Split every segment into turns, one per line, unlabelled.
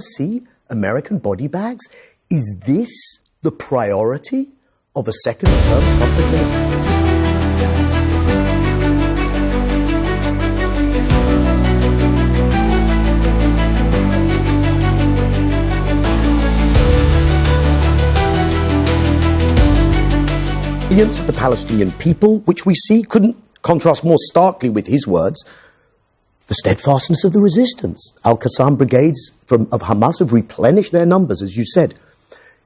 See American body bags? Is this the priority of a second-term Trump administration? Of the Palestinian people, which we see couldn't contrast more starkly with his words, the steadfastness of the resistance. Al-Qassam brigades of Hamas have replenished their numbers, as you said.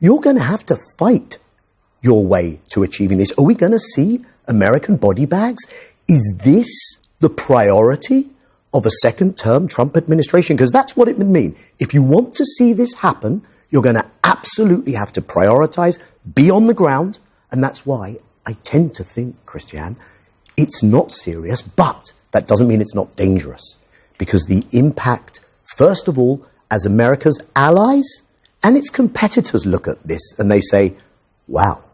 You're going to have to fight your way to achieving this. Are we going to see American body bags? Is this the priority of a second-term Trump administration? Because that's what it would mean. If you want to see this happen, you're going to absolutely have to prioritize, be on the ground, and that's why I tend to think, Christiane, it's not serious, but that doesn't mean it's not dangerous. Because the impact, first of all, as America's allies and its competitors look at this and they say, wow,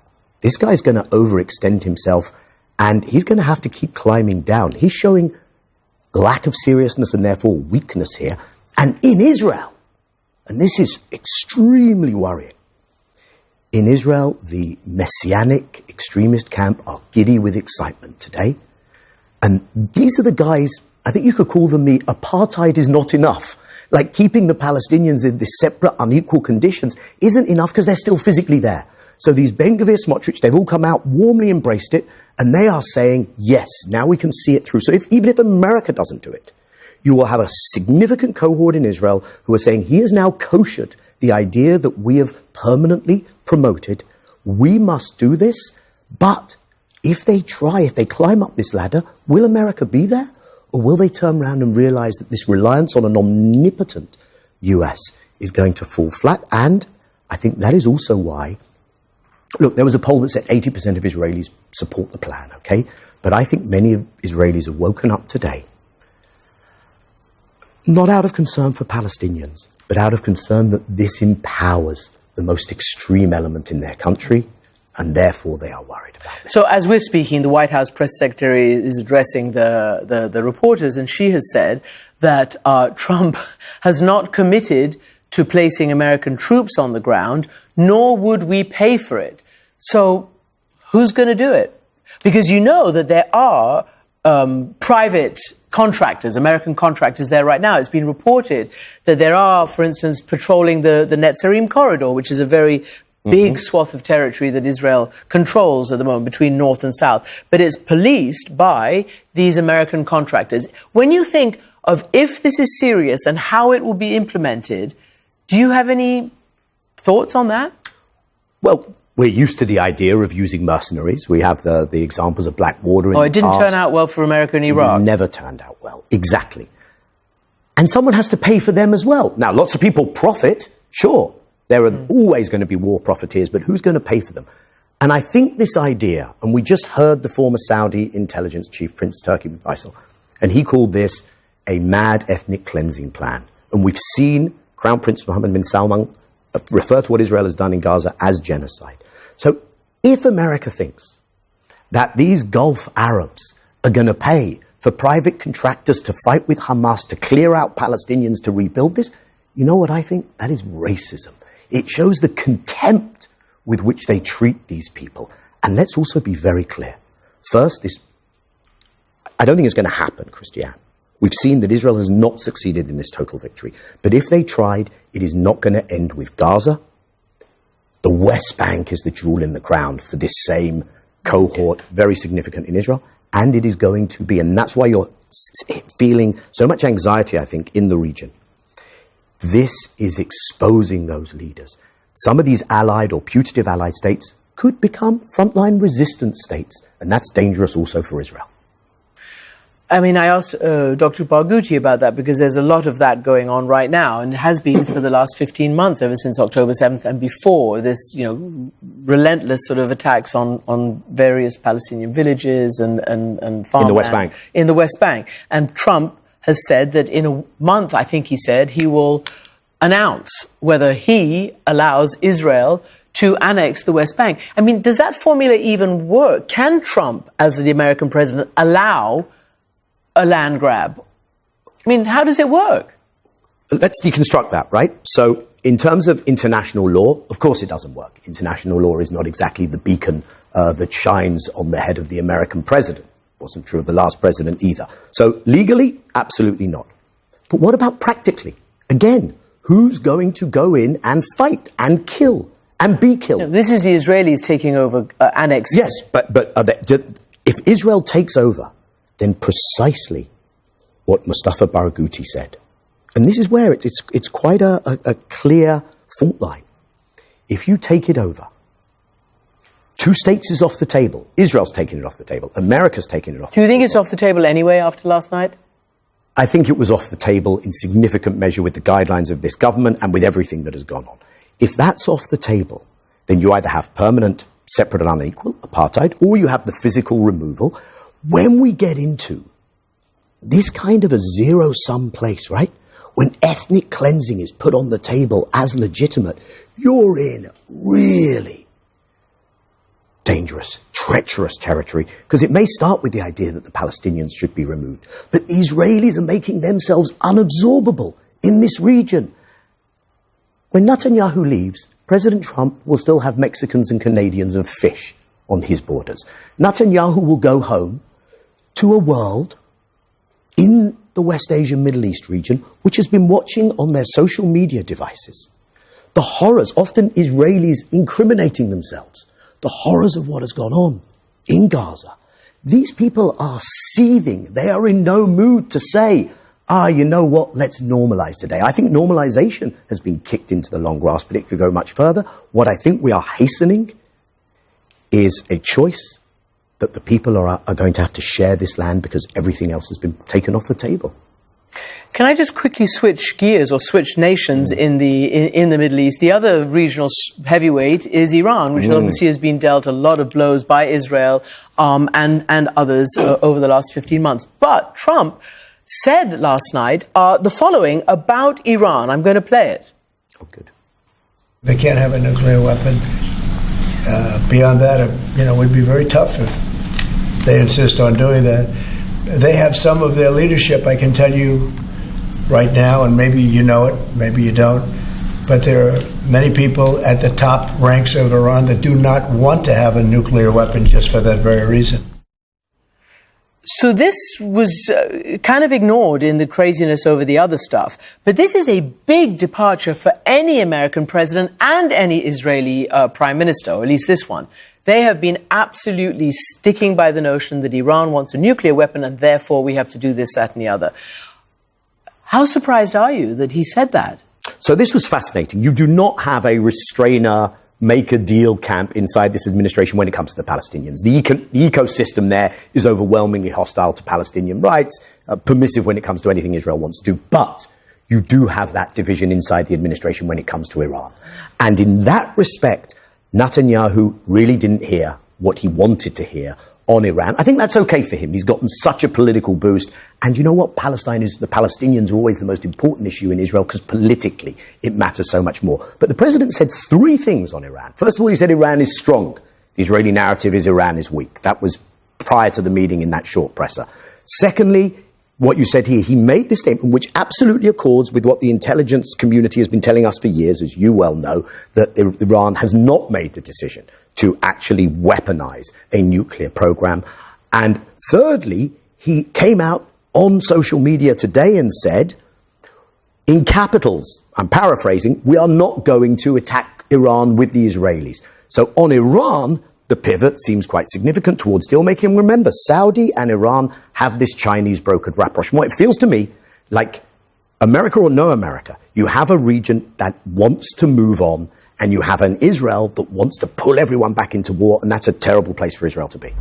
this guy's going to overextend himself and he's going to have to keep climbing down. He's showing lack of seriousness and therefore weakness here. And in Israel, and this is extremely worrying, in Israel, the messianic extremist camp are giddy with excitement today. And these are the guys, I think you could call them the apartheid is not enough. Like keeping the Palestinians in this separate, unequal conditions isn't enough because they're still physically there. So these Ben Gvir, Smotrich, they've all come out, warmly embraced it, and they are saying, yes, now we can see it through. So even if America doesn't do it, you will have a significant cohort in Israel who are saying, he has now koshered the idea that we have permanently promoted. We must do this, but if they climb up this ladder, will America be there? Or will they turn around and realize that this reliance on an omnipotent US is going to fall flat? And I think that is also why, look, there was a poll that said 80% of Israelis support the plan, okay? But I think many of Israelis have woken up today, not out of concern for Palestinians, but out of concern that this empowers the most extreme element in their country, and therefore they are worried about it.
So as we're speaking, the White House press secretary is addressing the reporters, and she has said that Trump has not committed to placing American troops on the ground, nor would we pay for it. So who's going to do it? Because you know that there are private contractors, American contractors there right now. It's been reported that there are, for instance, patrolling the Netzarim corridor, which is a very big swath of territory that Israel controls at the moment between north and south. But it's policed by these American contractors. When you think of if this is serious and how it will be implemented, do you have any thoughts on that?
Well, we're used to the idea of using mercenaries. We have the examples of Blackwater in the past.
It didn't turn out well for America and Iraq.
It has never turned out well. Exactly. And someone has to pay for them as well. Now, lots of people profit, sure. There are always going to be war profiteers, but who's going to pay for them? And I think this idea, and we just heard the former Saudi intelligence chief, Prince Turki Faisal, and he called this a mad ethnic cleansing plan. And we've seen Crown Prince Mohammed bin Salman refer to what Israel has done in Gaza as genocide. So if America thinks that these Gulf Arabs are going to pay for private contractors to fight with Hamas, to clear out Palestinians, to rebuild this, you know what I think? That is racism. It shows the contempt with which they treat these people. And let's also be very clear. First, I don't think it's going to happen, Christiane. We've seen that Israel has not succeeded in this total victory. But if they tried, it is not going to end with Gaza. The West Bank is the jewel in the crown for this same cohort, very significant in Israel. And it is going to be, and that's why you're feeling so much anxiety, I think, in the region. This is exposing those leaders. Some of these allied or putative allied states could become frontline resistance states, and that's dangerous also for Israel.
I mean, I asked Dr. Barghouti about that because there's a lot of that going on right now, and it has been for the last 15 months, ever since October 7th and before, this, relentless sort of attacks on various Palestinian villages and farmland.
In the West Bank.
In the West Bank. And Trump has said that in a month, I think he said, he will announce whether he allows Israel to annex the West Bank. I mean, does that formula even work? Can Trump, as the American president, allow a land grab? I mean, how does it work?
let's deconstruct that, right? So in terms of international law, of course it doesn't work. International law is not exactly the beacon that shines on the head of the American president. Wasn't true of the last president either. So legally, absolutely not. But what about practically? Again, who's going to go in and fight and kill and be killed?
No, this is the Israelis taking over, annexing.
Yes, but if Israel takes over, then precisely what Mustafa Barghouti said, and this is where it's quite a clear fault line. If you take it over, 2 states is off the table. Israel's taking it off the table. America's taking it off the table.
Do you think it's off the table anyway after last night?
I think it was off the table in significant measure with the guidelines of this government and with everything that has gone on. If that's off the table, then you either have permanent, separate and unequal apartheid, or you have the physical removal. When we get into this kind of a zero-sum place, right? When ethnic cleansing is put on the table as legitimate, you're in really dangerous, treacherous territory, because it may start with the idea that the Palestinians should be removed, but the Israelis are making themselves unabsorbable in this region. When Netanyahu leaves, President Trump will still have Mexicans and Canadians and fish on his borders. Netanyahu will go home to a world in the West Asian Middle East region, which has been watching on their social media devices the horrors, often Israelis incriminating themselves, the horrors of what has gone on in Gaza. These people are seething. They are in no mood to say, you know what, let's normalize today. I think normalization has been kicked into the long grass, but it could go much further. What I think we are hastening is a choice that the people are going to have to share this land because everything else has been taken off the table.
Can I just quickly switch gears or switch nations in the Middle East? The other regional heavyweight is Iran, which obviously has been dealt a lot of blows by Israel and others over the last 15 months. But Trump said last night the following about Iran. I'm going to play it.
Oh, good.
They can't have a nuclear weapon. Beyond that, it would be very tough if they insist on doing that. They have some of their leadership, I can tell you right now, and maybe you know it, maybe you don't, but there are many people at the top ranks of Iran that do not want to have a nuclear weapon just for that very reason.
So this was kind of ignored in the craziness over the other stuff. But this is a big departure for any American president and any Israeli prime minister, or at least this one. They have been absolutely sticking by the notion that Iran wants a nuclear weapon and therefore we have to do this, that and the other. How surprised are you that he said that?
So this was fascinating. You do not have a restrainer, make a deal camp inside this administration when it comes to the Palestinians. The ecosystem there is overwhelmingly hostile to Palestinian rights, permissive when it comes to anything Israel wants to do. But you do have that division inside the administration when it comes to Iran. And in that respect, Netanyahu really didn't hear what he wanted to hear on Iran. I think that's okay for him. He's gotten such a political boost. And you know what? The Palestinians are always the most important issue in Israel because politically it matters so much more. But the president said 3 things on Iran. First of all, he said Iran is strong. The Israeli narrative is Iran is weak. That was prior to the meeting in that short presser. Secondly, what you said here, he made this statement which absolutely accords with what the intelligence community has been telling us for years, as you well know, that Iran has not made the decision to actually weaponize a nuclear program. And thirdly, he came out on social media today and said, in capitals, I'm paraphrasing, we are not going to attack Iran with the Israelis. So on Iran, the pivot seems quite significant towards deal-making. Remember, Saudi and Iran have this Chinese brokered rapprochement. It feels to me like America or no America, you have a region that wants to move on, and you have an Israel that wants to pull everyone back into war, and that's a terrible place for Israel to be.